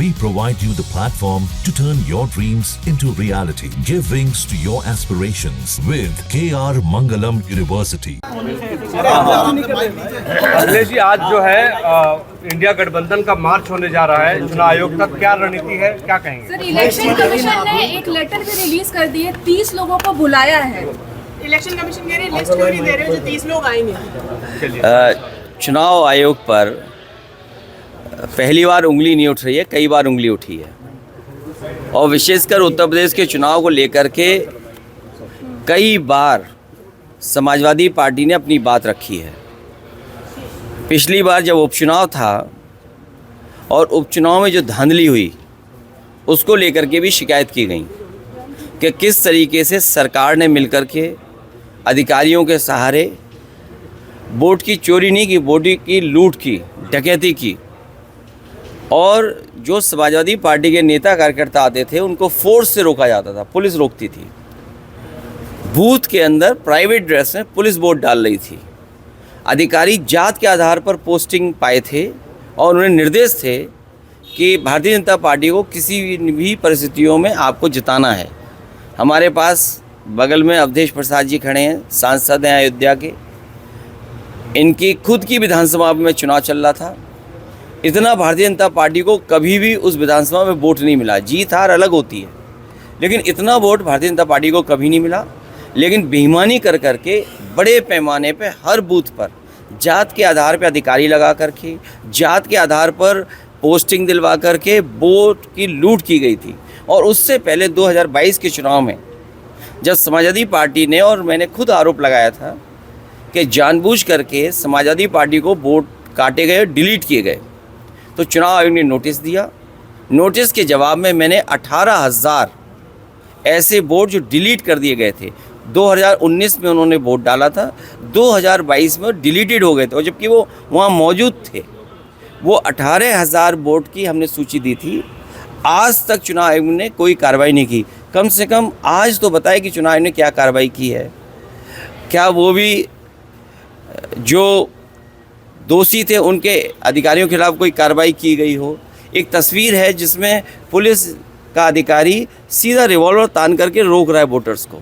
We provide you the platform to turn your dreams into reality. Give wings to your aspirations with KR Mangalam University. Akhilesh ji, आज जो है India गठबंधन का मार्च होने जा रहा है, चुनाव आयोग तक क्या रणनीति है, क्या कहेंगे? सर, इलेक्शन कमीशन ने एक लेटर भी रिलीज कर दी है, 30 लोगों को बुलाया है। इलेक्शन कमीशन कह रहे हैं लिस्ट क्यों नहीं दे रहे, जो 30 लोग आएंगे। चुनाव आयोग पर पहली बार उंगली नहीं उठ रही है, कई बार उंगली उठी है और विशेषकर उत्तर प्रदेश के चुनाव को लेकर के कई बार समाजवादी पार्टी ने अपनी बात रखी है। पिछली बार जब उपचुनाव था और उपचुनाव में जो धांधली हुई उसको लेकर के भी शिकायत की गई कि किस तरीके से सरकार ने मिलकर के अधिकारियों के सहारे वोट की चोरी नहीं की, वोट की लूट की, डकैती की और जो समाजवादी पार्टी के नेता कार्यकर्ता आते थे उनको फोर्स से रोका जाता था, पुलिस रोकती थी। बूथ के अंदर प्राइवेट ड्रेस में पुलिस वोट डाल रही थी। अधिकारी जात के आधार पर पोस्टिंग पाए थे और उन्हें निर्देश थे कि भारतीय जनता पार्टी को किसी भी परिस्थितियों में आपको जिताना है। हमारे पास बगल में अवधेश प्रसाद जी खड़े हैं, सांसद हैं अयोध्या के। इनकी खुद की विधानसभा में चुनाव चल रहा था। इतना भारतीय जनता पार्टी को कभी भी उस विधानसभा में वोट नहीं मिला। जीत हार अलग होती है, लेकिन इतना वोट भारतीय जनता पार्टी को कभी नहीं मिला। लेकिन बेईमानी कर करके बड़े पैमाने पे हर बूथ पर जात के आधार पर अधिकारी लगा करके, जात के आधार पर पोस्टिंग दिलवा करके वोट की लूट की गई थी। और उससे पहले 2022 के चुनाव में जब समाजवादी पार्टी ने, और मैंने खुद आरोप लगाया था कि जानबूझ करके समाजवादी पार्टी को वोट काटे गए, डिलीट किए गए, तो चुनाव आयोग ने नोटिस दिया। नोटिस के जवाब में मैंने 18,000 ऐसे वोट जो डिलीट कर दिए गए थे, 2019 में उन्होंने वोट डाला था, 2022 में डिलीटेड हो गए थे और जबकि वो वहाँ मौजूद थे। वो 18,000 वोट की हमने सूची दी थी। आज तक चुनाव आयोग ने कोई कार्रवाई नहीं की। कम से कम आज तो बताए कि चुनाव आयोग ने क्या कार्रवाई की है। क्या वो भी जो दोषी थे उनके अधिकारियों के खिलाफ कोई कार्रवाई की गई हो? एक तस्वीर है जिसमें पुलिस का अधिकारी सीधा रिवॉल्वर तान करके रोक रहा है वोटर्स को।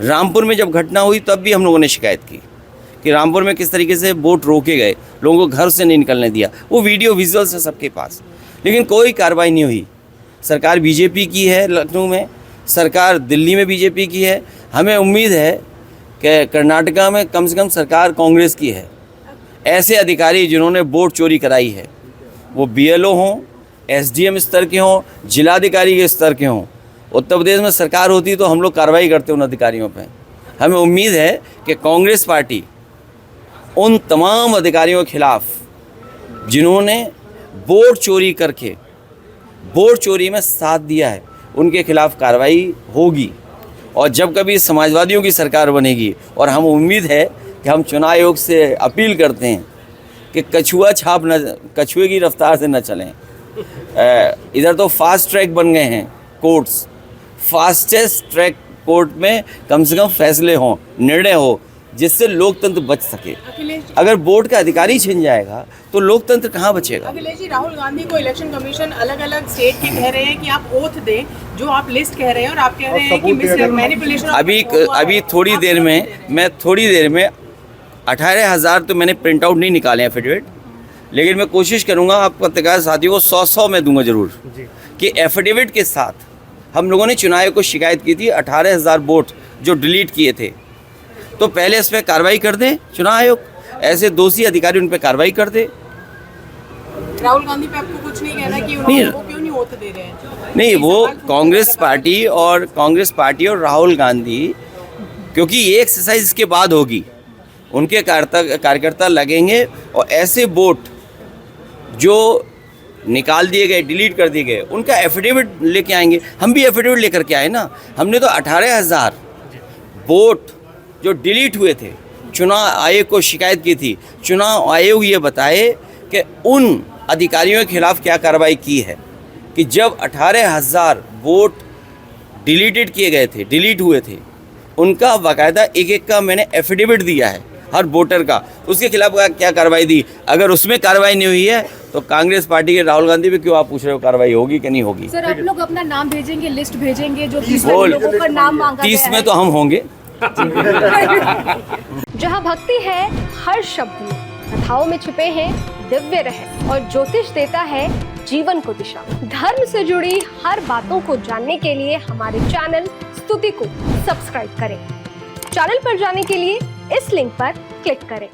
रामपुर में जब घटना हुई तब भी हम लोगों ने शिकायत की कि रामपुर में किस तरीके से वोट रोके गए, लोगों को घर से नहीं निकलने दिया। वो वीडियो विजुअल्स है सबके पास, लेकिन कोई कार्रवाई नहीं हुई। सरकार बीजेपी की है लखनऊ में, सरकार दिल्ली में बीजेपी की है। हमें उम्मीद है कि कर्नाटका में कम से कम सरकार कांग्रेस की है। ऐसे अधिकारी जिन्होंने वोट चोरी कराई है, वो BLO हों, SDM स्तर के हों, जिलाधिकारी के स्तर के हों, उत्तर प्रदेश में सरकार होती तो हम लोग कार्रवाई करते उन अधिकारियों पर। हमें उम्मीद है कि कांग्रेस पार्टी उन तमाम अधिकारियों के खिलाफ जिन्होंने वोट चोरी करके वोट चोरी में साथ दिया है, उनके खिलाफ कार्रवाई होगी। और जब कभी समाजवादियों की सरकार बनेगी, और हम उम्मीद है कि हम चुनाव आयोग से अपील करते हैं कि कछुए की रफ्तार से न चलें। इधर तो फास्ट ट्रैक बन गए हैं कोर्ट्स। फास्टेस्ट ट्रैक कोर्ट में कम से कम फैसले हों, निर्णय हो, जिससे लोकतंत्र बच सके। अगर वोट का अधिकारी छिन जाएगा तो लोकतंत्र कहाँ बचेगा? अखिलेश जी, राहुल गांधी को इलेक्शन कमीशन अलग अलग स्टेट के कह रहे हैं कि आप ओथ दें, जो आप लिस्ट कह रहे हैं, और आप कह रहे हैं कि मैनिपुलेशन। अभी थोड़ी देर में 18,000 तो मैंने प्रिंट आउट नहीं निकाले एफिडेविट, लेकिन मैं कोशिश करूंगा आप पत्रकार साथियों को 100 में दूंगा जरूर कि एफिडेविट के साथ हम लोगों ने चुनाव आयोग को शिकायत की थी 18,000 वोट जो डिलीट किए थे। तो पहले इस पर कार्रवाई कर दे चुनाव आयोग, ऐसे दोषी अधिकारी उन पर कार्रवाई कर दे। राहुल गांधी पे आपको कुछ नहीं कहना कि वो क्यों नहीं ओथ दे रहे हैं? नहीं, वो कांग्रेस पार्टी और राहुल गांधी, क्योंकि ये एक्सरसाइज इसके बाद होगी, उनके कार्यकर्ता लगेंगे और ऐसे वोट जो निकाल दिए गए, डिलीट कर दिए गए, उनका एफिडेविट लेके आएंगे। हम भी एफिडेविट लेकर के आए ना। हमने तो 18,000 वोट जो डिलीट हुए थे चुनाव आयोग को शिकायत की थी। चुनाव आयोग ये बताए कि उन अधिकारियों के खिलाफ क्या कार्रवाई की है कि जब 18,000 वोट डिलीटेड किए गए थे, डिलीट हुए थे, उनका बाकायदा एक एक का मैंने एफिडेविट दिया है हर वोटर का, उसके खिलाफ क्या कार्रवाई दी। अगर उसमें कार्रवाई नहीं हुई है तो कांग्रेस पार्टी के राहुल गांधी पे क्यों आप पूछ रहे हो कार्रवाई होगी कि नहीं होगी? सर आप लोग अपना नाम भेजेंगे, लिस्ट भेजेंगे जो 30 बोल। लोगों का नाम मांगा 30 गया में है। तो हम होंगे। जहाँ भक्ति है हर शब्द में, कथाओं में छुपे हैं दिव्य रहस्य और ज्योतिष देता है जीवन को दिशा। धर्म से जुड़ी हर बातों को जानने के लिए हमारे चैनल स्तुति को सब्सक्राइब करें। चैनल पर जाने के लिए इस लिंक पर क्लिक करें।